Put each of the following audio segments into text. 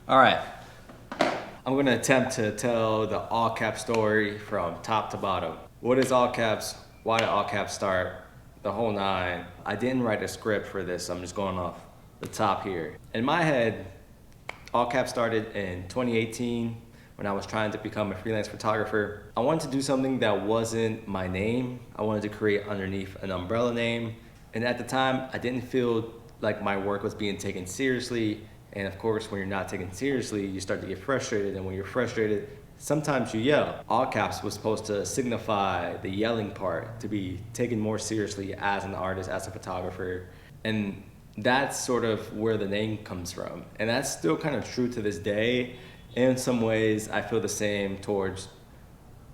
All right, I'm gonna attempt to tell the all cap story from top to bottom. What is all caps? Why did all caps start? The whole nine. I didn't write a script for this, so I'm just going off the top here. In my head, all caps started in 2018 when I was trying to become a freelance photographer. I wanted to do something that wasn't my name. I wanted to create underneath an umbrella name. And at the time, I didn't feel like my work was being taken seriously. And of course, when you're not taken seriously, you start to get frustrated. And when you're frustrated, sometimes you yell. All caps was supposed to signify the yelling part, to be taken more seriously as an artist, as a photographer. And that's sort of where the name comes from. And that's still kind of true to this day. In some ways, I feel the same towards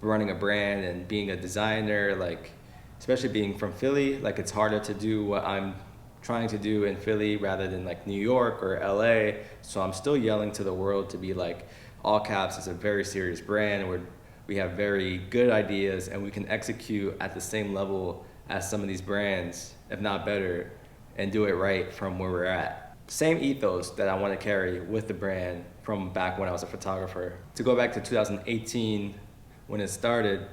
running a brand and being a designer, like, especially being from Philly, like it's harder to do what I'm trying to do in Philly rather than like New York or LA. So I'm still yelling to the world to be like, All Caps is a very serious brand where we have very good ideas and we can execute at the same level as some of these brands, if not better, and do it right from where we're at. Same ethos that I want to carry with the brand from back when I was a photographer. To go back to 2018, when it started,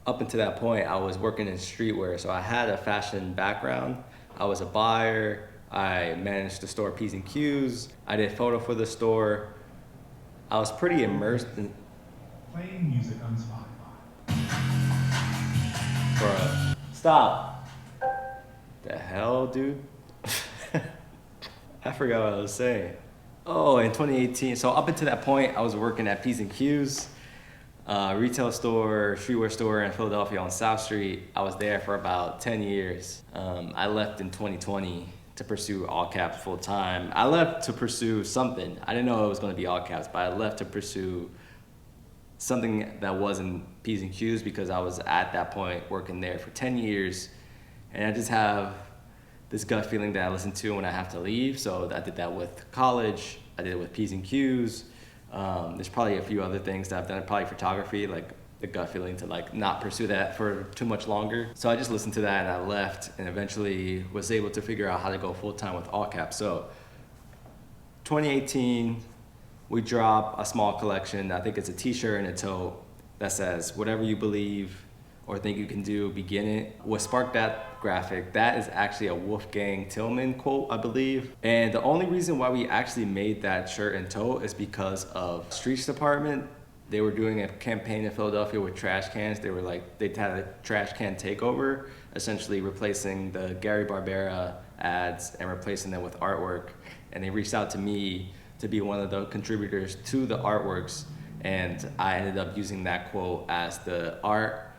up until that point, I was working in streetwear, so I had a fashion background. I was a buyer, I managed the store P's and Q's, I did photo for the store. I was pretty immersed in... Playing music on Spotify. Bruh, stop. The hell, dude? I forgot what I was saying. Oh, in 2018, so up until that point, I was working at P's and Q's, retail store, streetwear store in Philadelphia on South Street. I was there for about 10 years. I left in 2020 to pursue All Caps full time. I left to pursue something. I didn't know it was gonna be All Caps, but I left to pursue something that wasn't P's and Q's because I was at that point working there for 10 years. And I just have this gut feeling that I listen to when I have to leave. So I did that with college. I did it with P's and Q's. There's probably a few other things that I've done, probably photography, like the gut feeling to like not pursue that for too much longer. So I just listened to that and I left and eventually was able to figure out how to go full time with All Caps. So 2018, we drop a small collection. I think it's a t-shirt and a tote that says, whatever you believe or think you can do, begin it. What sparked that graphic, that is actually a Wolfgang Tillman quote, I believe. And the only reason why we actually made that shirt and tote is because of Streets Department. They were doing a campaign in Philadelphia with trash cans. They had a trash can takeover, essentially replacing the Gary Barbera ads and replacing them with artwork. And they reached out to me to be one of the contributors to the artworks. And I ended up using that quote as the art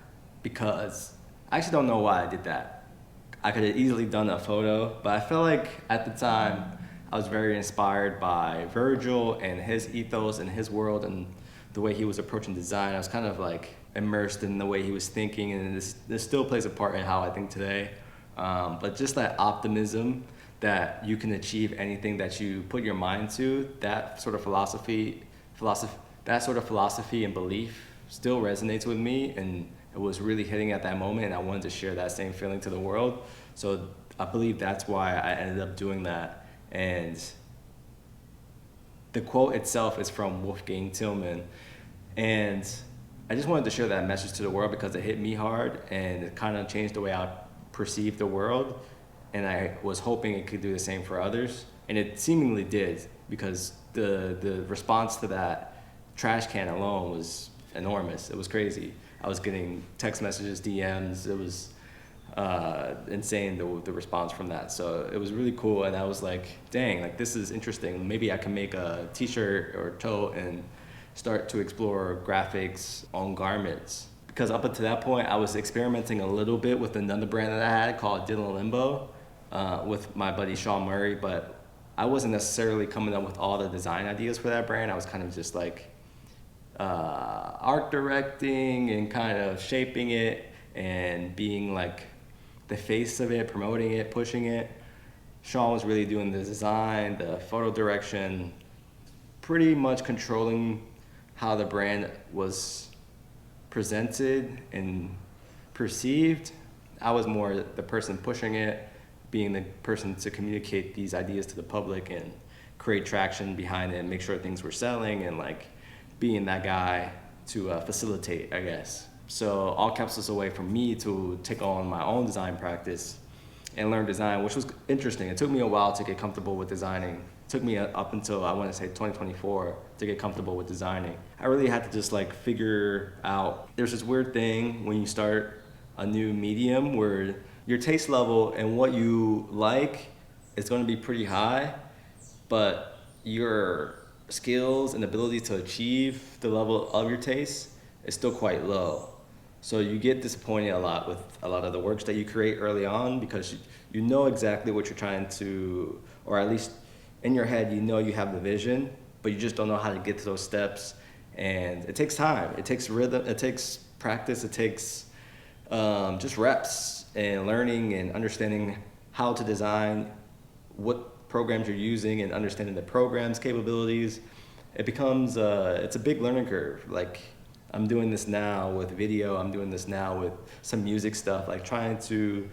because I actually don't know why I did that. I could have easily done a photo, but I felt like at the time I was very inspired by Virgil and his ethos and his world and the way he was approaching design. I was kind of like immersed in the way he was thinking, and this still plays a part in how I think today. But just that optimism that you can achieve anything that you put your mind to, that sort of philosophy and belief still resonates with me, and it was really hitting at that moment, and I wanted to share that same feeling to the world. So I believe that's why I ended up doing that. And the quote itself is from Wolfgang Tillman. And I just wanted to share that message to the world because it hit me hard and it kind of changed the way I perceived the world. And I was hoping it could do the same for others. And it seemingly did, because the response to that trash can alone was enormous. It was crazy. I was getting text messages, DMs. It was insane, the response from that. So it was really cool, and I was like, dang, like this is interesting. Maybe I can make a t-shirt or tote and start to explore graphics on garments. Because up until that point, I was experimenting a little bit with another brand that I had called Dylan Limbo with my buddy Sean Murray, but I wasn't necessarily coming up with all the design ideas for that brand. I was kind of just like art directing and kind of shaping it and being like the face of it, promoting it, pushing it. Sean was really doing the design, the photo direction, pretty much controlling how the brand was presented and perceived. I was more the person pushing it, being the person to communicate these ideas to the public and create traction behind it and make sure things were selling and like being that guy to facilitate, I guess. So all caps was a way for me to take on my own design practice and learn design, which was interesting. It took me a while to get comfortable with designing. It took me up until I want to say 2024 to get comfortable with designing. I really had to just like figure out, there's this weird thing when you start a new medium where your taste level and what you like is going to be pretty high, but your skills and ability to achieve the level of your taste is still quite low. So you get disappointed a lot with a lot of the works that you create early on because you know exactly what you're trying to, or at least in your head you know you have the vision, but you just don't know how to get to those steps. And it takes time, it takes rhythm, it takes practice, it takes just reps and learning and understanding how to design, what programs you're using and understanding the program's capabilities. It becomes, it's a big learning curve. Like I'm doing this now with video, I'm doing this now with some music stuff, like trying to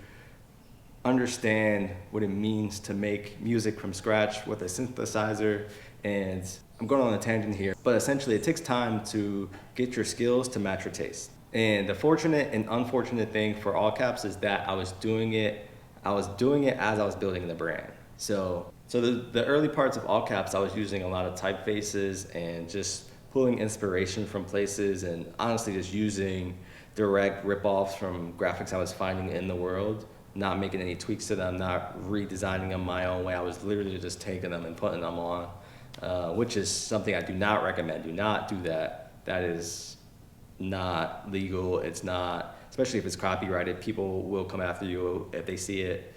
understand what it means to make music from scratch with a synthesizer. And I'm going on a tangent here, but essentially it takes time to get your skills to match your taste. And the fortunate and unfortunate thing for all caps is that I was doing it as I was building the brand. So the early parts of all caps, I was using a lot of typefaces and just pulling inspiration from places and honestly just using direct rip-offs from graphics I was finding in the world, not making any tweaks to them, not redesigning them my own way. I was literally just taking them and putting them on, which is something I do not recommend. Do not do that. That is not legal. It's not, especially if it's copyrighted, people will come after you if they see it.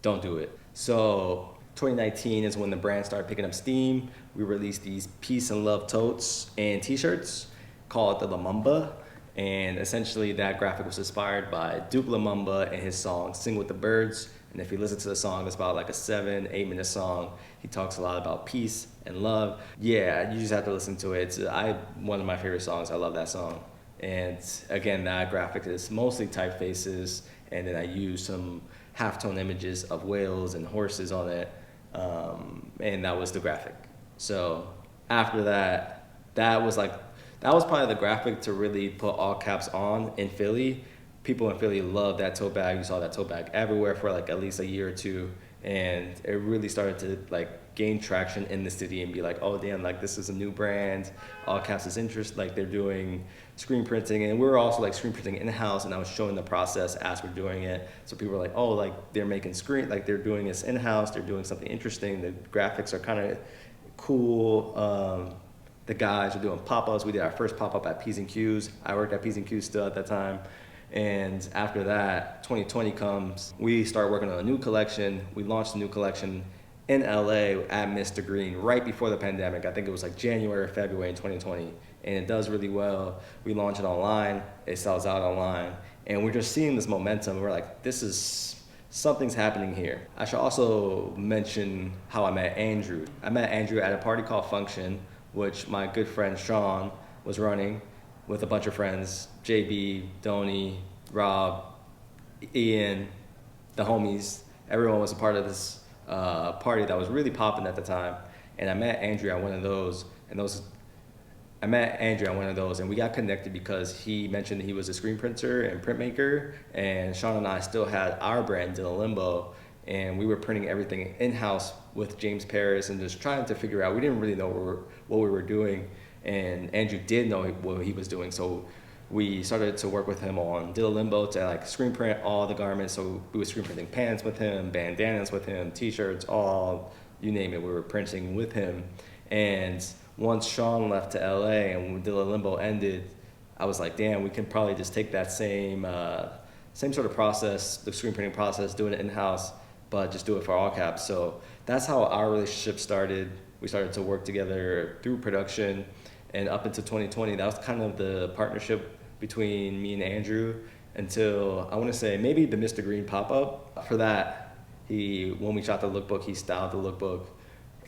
Don't do it. So 2019 is when the brand started picking up steam. We released these peace and love totes and t-shirts called the Lumumba. And essentially that graphic was inspired by Duke Lumumba and his song Sing with the Birds. And if you listen to the song, it's about like a 7-8 minute song. He talks a lot about peace and love. Yeah, you just have to listen to it. It's one of my favorite songs. I love that song. And again, that graphic is mostly typefaces, and then I use some halftone images of whales and horses on it, and that was the graphic. So after that, that was probably the graphic to really put all caps on in Philly. People in Philly loved that tote bag. You saw that tote bag everywhere for like at least a year or two, and it really started to like gain traction in the city and be like, oh damn, like this is a new brand. All caps is interest, like they're doing screen printing, and we were also like screen printing in-house, and I was showing the process as we're doing it. So people were like, oh, like they're making screen, like they're doing this in-house, they're doing something interesting, the graphics are kind of cool. The guys are doing pop-ups. We did our first pop-up at P's and Q's. I worked at P's and Q's still at that time. And after that, 2020 comes, we start working on a new collection. We launched a new collection in LA at Mr. Green right before the pandemic. I think it was like January or February in 2020. And it does really well. We launch it online, it sells out online. And we're just seeing this momentum. We're like, something's happening here. I should also mention how I met Andrew. I met Andrew at a party called Function, which my good friend Sean was running with a bunch of friends, JB, Donnie, Rob, Ian, the homies. Everyone was a part of this party that was really popping at the time. And I met Andrew at one of those, and we got connected because he mentioned he was a screen printer and printmaker, and Sean and I still had our brand, Dylan Limbo, and we were printing everything in-house with James Paris and just trying to figure out, we didn't really know what we were doing, and Andrew did know what he was doing, so we started to work with him on Dylan Limbo to like screen print all the garments. So we were screen printing pants with him, bandanas with him, t-shirts, all, you name it, we were printing with him. And once Sean left to LA and when Dylan Limbo ended, I was like, damn, we can probably just take that same sort of process, the screen printing process, doing it in-house, but just do it for all caps. So that's how our relationship started. We started to work together through production, and up until 2020, that was kind of the partnership between me and Andrew until, I want to say, maybe the Mr. Green pop-up. For that, when we shot the lookbook, he styled the lookbook,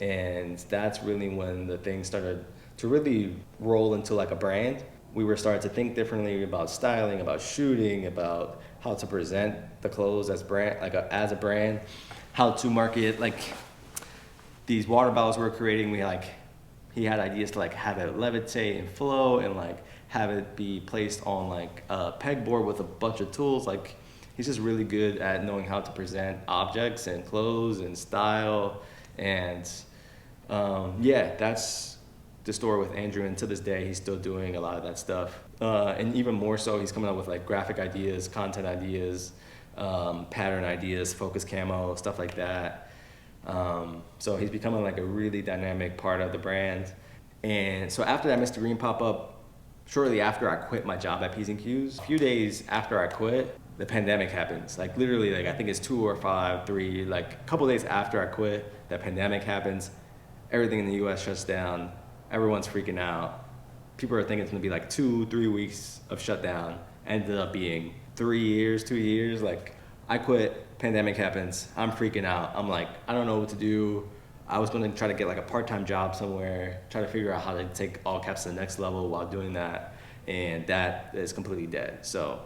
and that's really when the thing started to really roll into like a brand. We were starting to think differently about styling, about shooting, about how to present the clothes as a brand, how to market like these water bottles we're creating, he had ideas to like have it levitate and flow and like have it be placed on like a pegboard with a bunch of tools. Like he's just really good at knowing how to present objects and clothes and style. And yeah, that's the story with Andrew. And to this day, he's still doing a lot of that stuff. And even more so, he's coming up with like graphic ideas, content ideas, pattern ideas, focus camo, stuff like that. So he's becoming like a really dynamic part of the brand. And so after that Mr. Green pop-up, shortly after I quit my job at P's and Q's, a few days after I quit, the pandemic happens. Like literally, like I think it's 2 or 5, 3, like a couple days after I quit, the pandemic happens. Everything in the US shuts down. Everyone's freaking out. People are thinking it's gonna be like 2-3 weeks of shutdown. Ended up being 3 years, 2 years. Like I quit, pandemic happens, I'm freaking out. I'm like, I don't know what to do. I was gonna try to get like a part-time job somewhere, try to figure out how to take all caps to the next level while doing that. And that is completely dead. So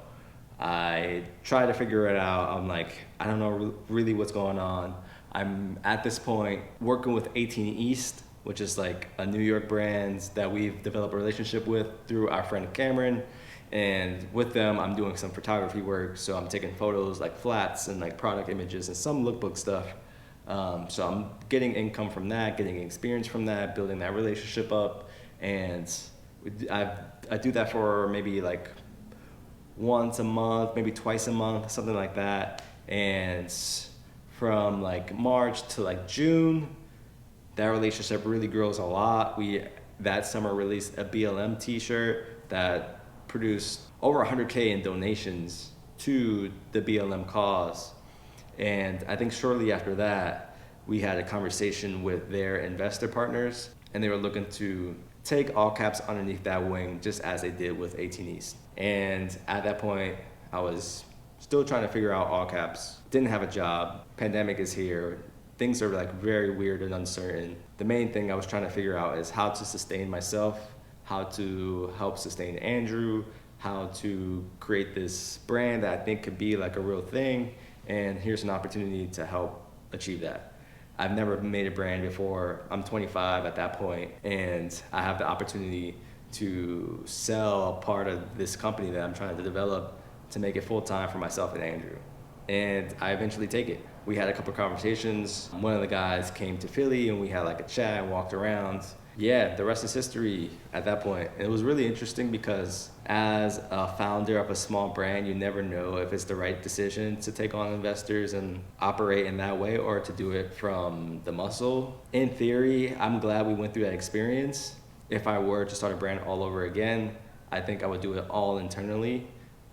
I try to figure it out. I'm like, I don't know really what's going on. I'm at this point working with 18 East, which is like a New York brand that we've developed a relationship with through our friend Cameron. And with them, I'm doing some photography work. So I'm taking photos like flats and like product images and some lookbook stuff. So I'm getting income from that, getting experience from that, building that relationship up. And I do that for maybe like once a month, maybe twice a month, something like that. And from like March to like June, that relationship really grows a lot. We that summer released a BLM t-shirt that produced over 100K in donations to the BLM cause. And I think shortly after that, we had a conversation with their investor partners, and they were looking to take all caps underneath that wing, just as they did with 18 East. And at that point, I was still trying to figure out all caps. Didn't have a job. Pandemic is here. Things are like very weird and uncertain. The main thing I was trying to figure out is how to sustain myself, how to help sustain Andrew, how to create this brand that I think could be like a real thing. And here's an opportunity to help achieve that. I've never made a brand before. I'm 25 at that point, and I have the opportunity to sell a part of this company that I'm trying to develop to make it full-time for myself and Andrew. And I eventually take it. We had a couple of conversations. One of the guys came to Philly and we had like a chat and walked around. Yeah, the rest is history at that point. It was really interesting because as a founder of a small brand, you never know if it's the right decision to take on investors and operate in that way or to do it from the muscle. In theory, I'm glad we went through that experience. If I were to start a brand all over again, I think I would do it all internally.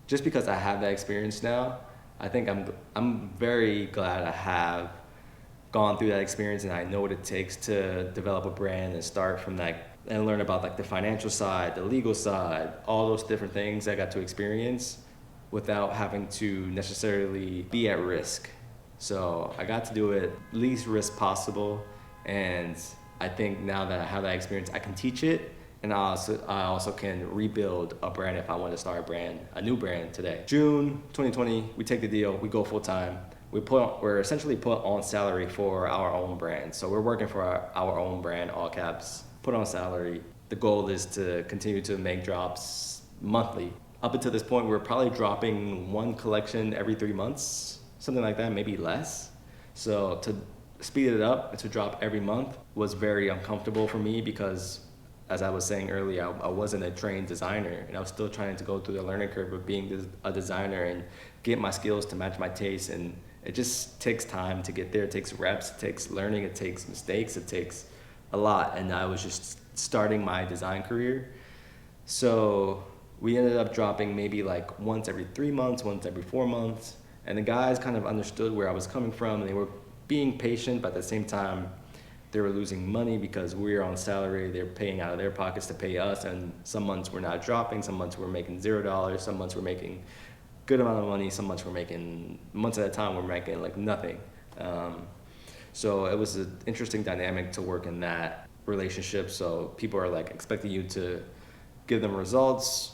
Just because I have that experience now, I think I'm very glad I have gone through that experience and I know what it takes to develop a brand and start from that and learn about like the financial side, the legal side, all those different things I got to experience without having to necessarily be at risk. So I got to do it least risk possible, and I think now that I have that experience, I can teach it, and I also can rebuild a brand if I want to start a brand, a new brand today. June 2020, we take the deal, we go full time. We're essentially put on salary for our own brand. So we're working for our own brand, all caps, put on salary. The goal is to continue to make drops monthly. Up until this point, we're probably dropping one collection every 3 months, something like that, maybe less. So to speed it up and to drop every month was very uncomfortable for me because, as I was saying earlier, I wasn't a trained designer, and I was still trying to go through the learning curve of being a designer and get my skills to match my taste. And it just takes time to get there. It takes reps, it takes learning, it takes mistakes, it takes a lot. And I was just starting my design career. So we ended up dropping maybe like once every 3 months, once every 4 months. And the guys kind of understood where I was coming from. They were being patient, but at the same time, they were losing money because we were on salary. They're paying out of their pockets to pay us. And some months we're not dropping. Some months we're making $0. Some months we're making good amount of money. Some months months at a time we're making like nothing. So it was an interesting dynamic to work in that relationship. So people are like expecting you to give them results,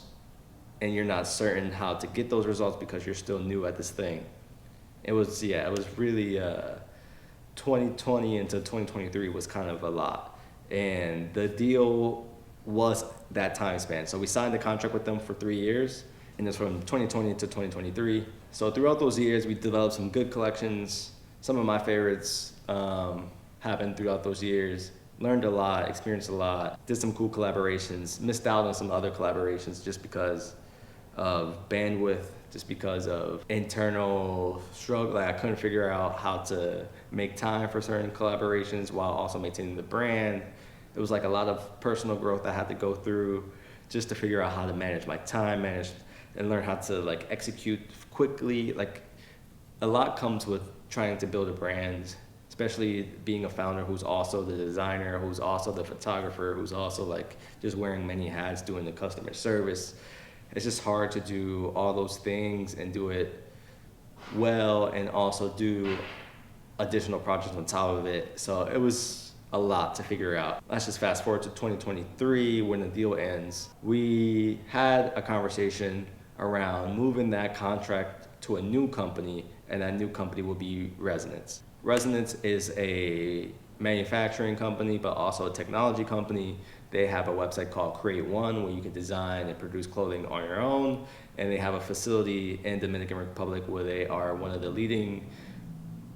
and you're not certain how to get those results because you're still new at this thing. It was really 2020 into 2023 was kind of a lot. And the deal was that time span. So we signed the contract with them for 3 years, and it's from 2020 to 2023. So throughout those years, we developed some good collections. Some of my favorites happened throughout those years. Learned a lot, experienced a lot, did some cool collaborations, missed out on some other collaborations just because of bandwidth, just because of internal struggle. Like I couldn't figure out how to make time for certain collaborations while also maintaining the brand. It was like a lot of personal growth I had to go through just to figure out how to manage my time, and learn how to like execute quickly. Like a lot comes with trying to build a brand, especially being a founder who's also the designer, who's also the photographer, who's also like just wearing many hats, doing the customer service. It's just hard to do all those things and do it well and also do additional projects on top of it. So it was a lot to figure out. Let's just fast forward to 2023 when the deal ends. We had a conversation around moving that contract to a new company, and that new company will be Resonance. Resonance is a manufacturing company, but also a technology company. They have a website called Create One where you can design and produce clothing on your own. And they have a facility in Dominican Republic where they are one of the leading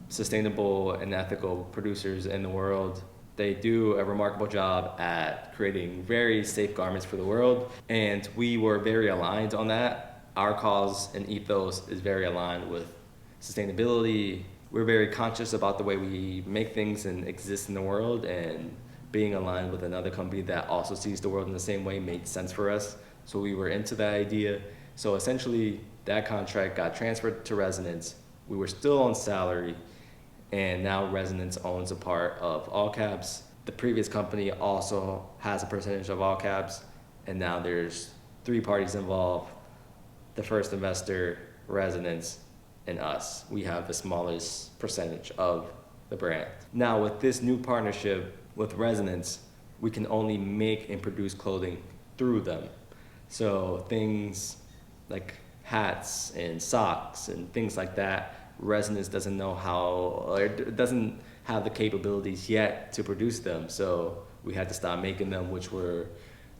sustainable and ethical producers in the world. They do a remarkable job at creating very safe garments for the world. And we were very aligned on that. Our cause and ethos is very aligned with sustainability. We're very conscious about the way we make things and exist in the world, and being aligned with another company that also sees the world in the same way made sense for us. So we were into that idea. So essentially that contract got transferred to Resonance. We were still on salary, and now Resonance owns a part of All Caps. The previous company also has a percentage of All Caps, and now there's 3 parties involved. The first investor, Resonance, and us. We have the smallest percentage of the brand. Now with this new partnership with Resonance, we can only make and produce clothing through them. So things like hats and socks and things like that, Resonance doesn't know how, or doesn't have the capabilities yet to produce them. So we had to stop making them, which were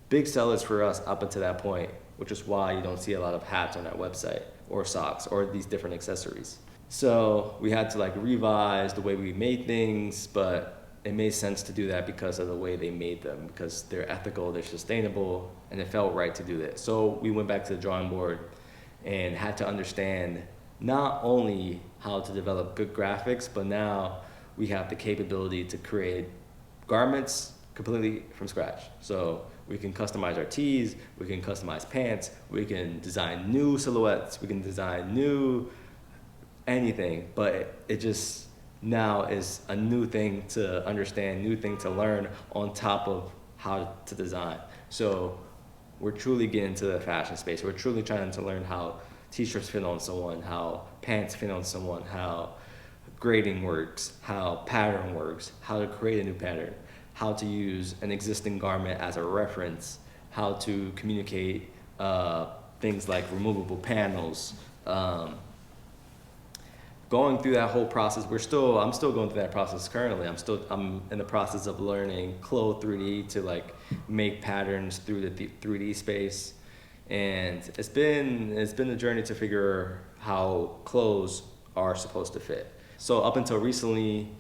big sellers for us up until that point, which is why you don't see a lot of hats on that website or socks or these different accessories. So we had to like revise the way we made things, but it made sense to do that because of the way they made them, because they're ethical, they're sustainable, and it felt right to do that. So we went back to the drawing board and had to understand not only how to develop good graphics, but now we have the capability to create garments completely from scratch. So we can customize our tees, we can customize pants, we can design new silhouettes, we can design new anything, but it just now is a new thing to understand, new thing to learn on top of how to design. So we're truly getting to the fashion space. We're truly trying to learn how t-shirts fit on someone, how pants fit on someone, how grading works, how pattern works, how to create a new pattern, how to use an existing garment as a reference, how to communicate things like removable panels. Going through that whole process, I'm still going through that process currently. I'm in the process of learning Clothes 3D to like make patterns through the 3D space. And it's been a journey to figure how clothes are supposed to fit. So up until recently,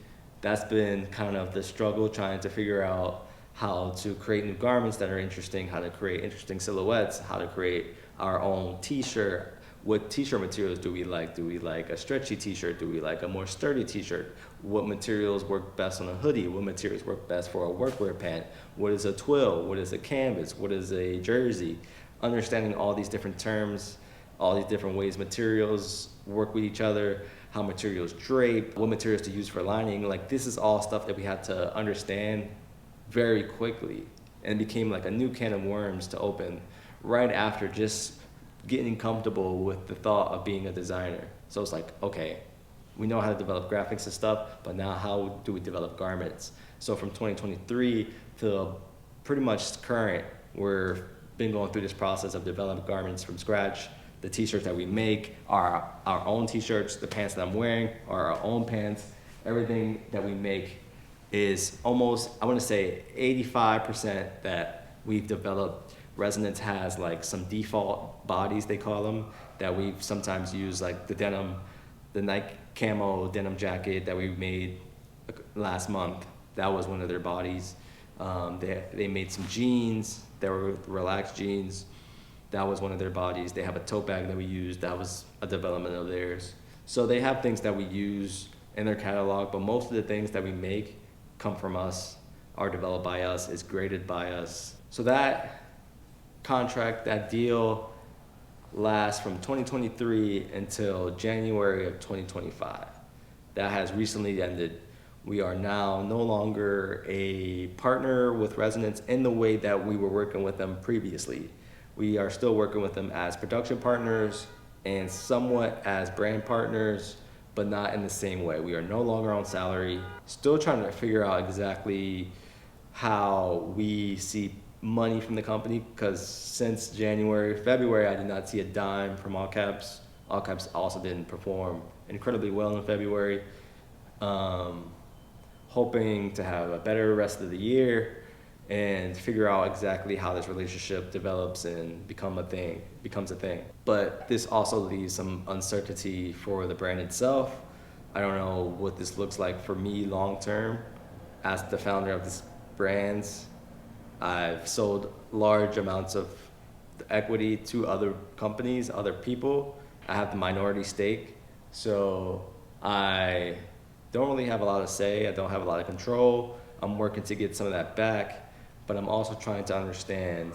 that's been kind of the struggle, trying to figure out how to create new garments that are interesting, how to create interesting silhouettes, how to create our own t-shirt. What t-shirt materials do we like? Do we like a stretchy t-shirt? Do we like a more sturdy t-shirt? What materials work best on a hoodie? What materials work best for a workwear pant? What is a twill? What is a canvas? What is a jersey? Understanding all these different terms, all these different ways materials work with each other, how materials drape, what materials to use for lining. Like this is all stuff that we had to understand very quickly, and it became like a new can of worms to open right after just getting comfortable with the thought of being a designer. So it's like, okay, we know how to develop graphics and stuff, but now how do we develop garments? So from 2023 to pretty much current, we've been going through this process of developing garments from scratch. The t-shirts that we make are our own t-shirts. The pants that I'm wearing are our own pants. everything that we make is almost, I want to say 85% that we've developed. Resonance has like some default bodies, they call them, that we've sometimes used, like the denim, the Nike camo denim jacket that we made last month. That was one of their bodies. They made some jeans, they were relaxed jeans. That was one of their bodies. They have a tote bag that we used. That was a development of theirs. So they have things that we use in their catalog, but most of the things that we make come from us, are developed by us, is graded by us. So that contract, that deal lasts from 2023 until January of 2025. That has recently ended. We are now no longer a partner with Resonance in the way that we were working with them previously. We are still working with them as production partners and somewhat as brand partners, but not in the same way. We are no longer on salary. Still trying to figure out exactly how we see money from the company, because since January, February, I did not see a dime from All Caps. All Caps also didn't perform incredibly well in February. Hoping to have a better rest of the year and figure out exactly how this relationship develops and becomes a thing. But this also leaves some uncertainty for the brand itself. I don't know what this looks like for me long term. As the founder of this brand, I've sold large amounts of the equity to other companies, other people. I have the minority stake, so I don't really have a lot of say. I don't have a lot of control. I'm working to get some of that back, but I'm also trying to understand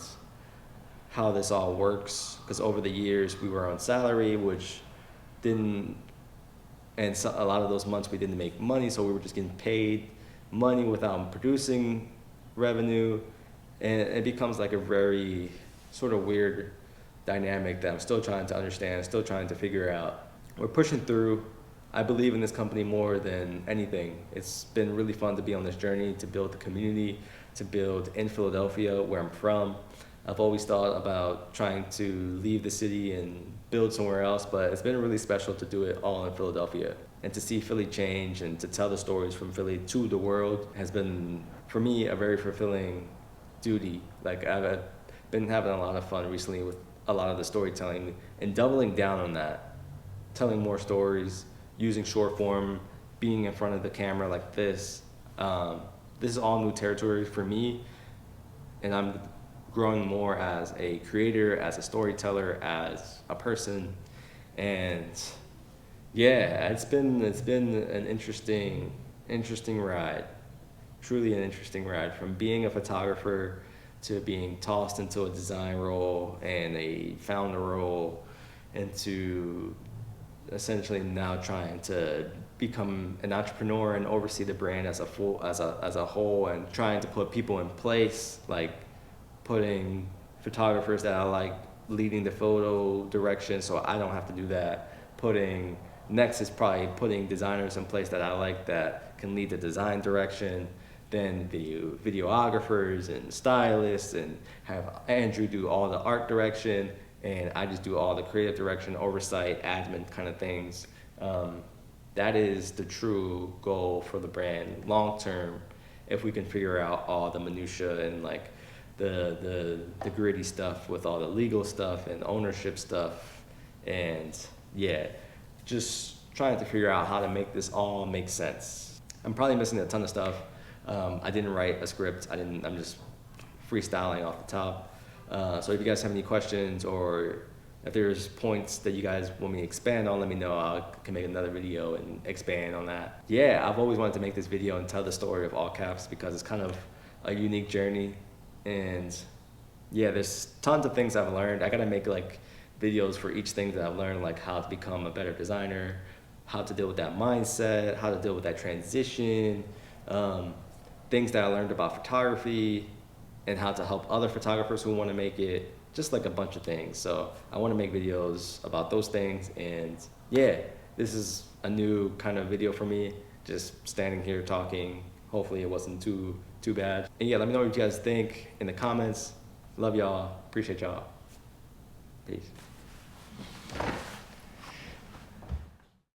how this all works, because over the years we were on salary, which didn't, and so a lot of those months we didn't make money, so we were just getting paid money without producing revenue, and it becomes like a very sort of weird dynamic that I'm still trying to understand, still trying to figure out. We're pushing through. I believe in this company more than anything. It's been really fun to be on this journey, to build the community, to build in Philadelphia, where I'm from. I've always thought about trying to leave the city and build somewhere else, but it's been really special to do it all in Philadelphia. And to see Philly change and to tell the stories from Philly to the world has been, for me, a very fulfilling duty. Like, I've been having a lot of fun recently with a lot of the storytelling and doubling down on that, telling more stories, using short form, being in front of the camera like this. This is all new territory for me, and I'm growing more as a creator, as a storyteller, as a person. And yeah, it's been an interesting ride, truly an interesting ride, from being a photographer to being tossed into a design role and a founder role, into essentially now trying to become an entrepreneur and oversee the brand as a whole, and trying to put people in place, like putting photographers that I like leading the photo direction so I don't have to do that. Next is probably putting designers in place that I like that can lead the design direction, then videographers and stylists, and have Andrew do all the art direction, and I just do all the creative direction, oversight, admin kind of things. That is the true goal for the brand long term, if we can figure out all the minutia and like the gritty stuff with all the legal stuff and ownership stuff. And yeah, just trying to figure out how to make this all make sense. I'm probably missing a ton of stuff. I didn't write a script. I'm just freestyling off the top. So if you guys have any questions, or if there's points that you guys want me to expand on, let me know. I can make another video and expand on that. Yeah, I've always wanted to make this video and tell the story of All Caps, because it's kind of a unique journey. And yeah, there's tons of things I've learned. I gotta make like videos for each thing that I've learned, like how to become a better designer, how to deal with that mindset, how to deal with that transition, things that I learned about photography, and how to help other photographers who want to make it, just like a bunch of things. So I want to make videos about those things. And yeah, this is a new kind of video for me, just standing here talking. Hopefully it wasn't too bad. And yeah, let me know what you guys think in the comments. Love y'all, appreciate y'all. Peace.